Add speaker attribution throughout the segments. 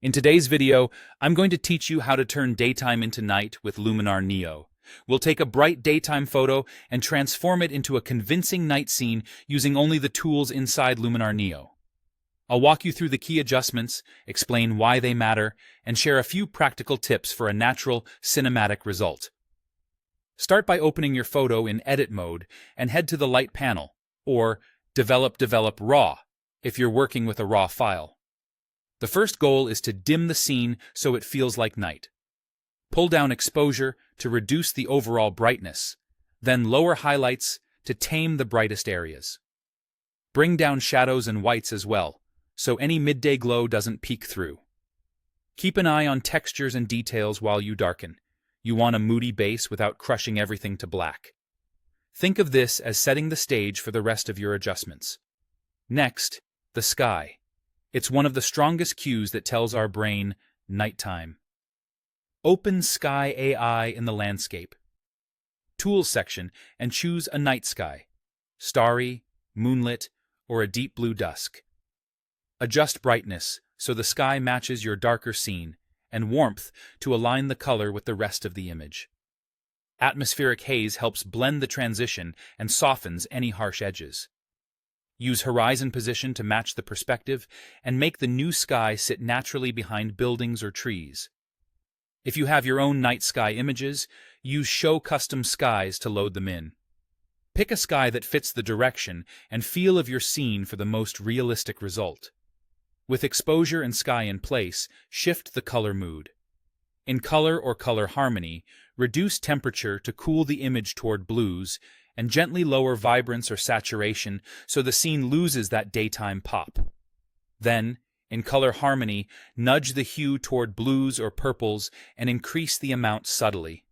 Speaker 1: In today's video, I'm going to teach you how to turn daytime into night with Luminar Neo. We'll take a bright daytime photo and transform it into a convincing night scene using only the tools inside Luminar Neo. I'll walk you through the key adjustments, explain why they matter, and share a few practical tips for a natural, cinematic result. Start by opening your photo in Edit mode and head to the Light panel, or Develop Raw, if you're working with a raw file. The first goal is to dim the scene so it feels like night. Pull down exposure to reduce the overall brightness, then lower highlights to tame the brightest areas. Bring down shadows and whites as well, so any midday glow doesn't peek through. Keep an eye on textures and details while you darken. You want a moody base without crushing everything to black. Think of this as setting the stage for the rest of your adjustments. Next, the sky. It's one of the strongest cues that tells our brain nighttime. Open Sky AI in the Landscape Tools section and choose a night sky, starry, moonlit, or a deep blue dusk. Adjust brightness so the sky matches your darker scene, and warmth to align the color with the rest of the image. Atmospheric haze helps blend the transition and softens any harsh edges. Use horizon position to match the perspective and make the new sky sit naturally behind buildings or trees. If you have your own night sky images, use Show Custom Skies to load them in. Pick a sky that fits the direction and feel of your scene for the most realistic result. With exposure and sky in place, shift the color mood. In color or color harmony, reduce temperature to cool the image toward blues, and gently lower vibrance or saturation so the scene loses that daytime pop. Then, in color harmony, nudge the hue toward blues or purples and increase the amount subtly.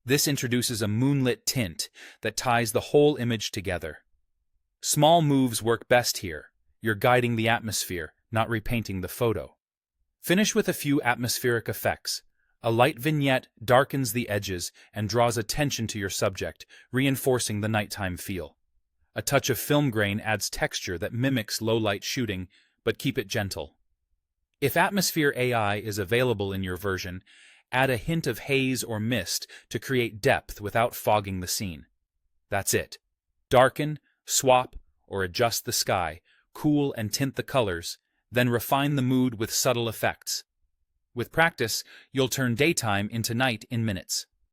Speaker 1: This introduces a moonlit tint that ties the whole image together. Small moves work best here. You're guiding the atmosphere, not repainting the photo. Finish with a few atmospheric effects. A light vignette darkens the edges and draws attention to your subject, reinforcing the nighttime feel. A touch of film grain adds texture that mimics low-light shooting, but keep it gentle. If Atmosphere AI is available in your version, add a hint of haze or mist to create depth without fogging the scene. That's it. Darken, swap, or adjust the sky, cool and tint the colors, then refine the mood with subtle effects. With practice, you'll turn daytime into night in minutes.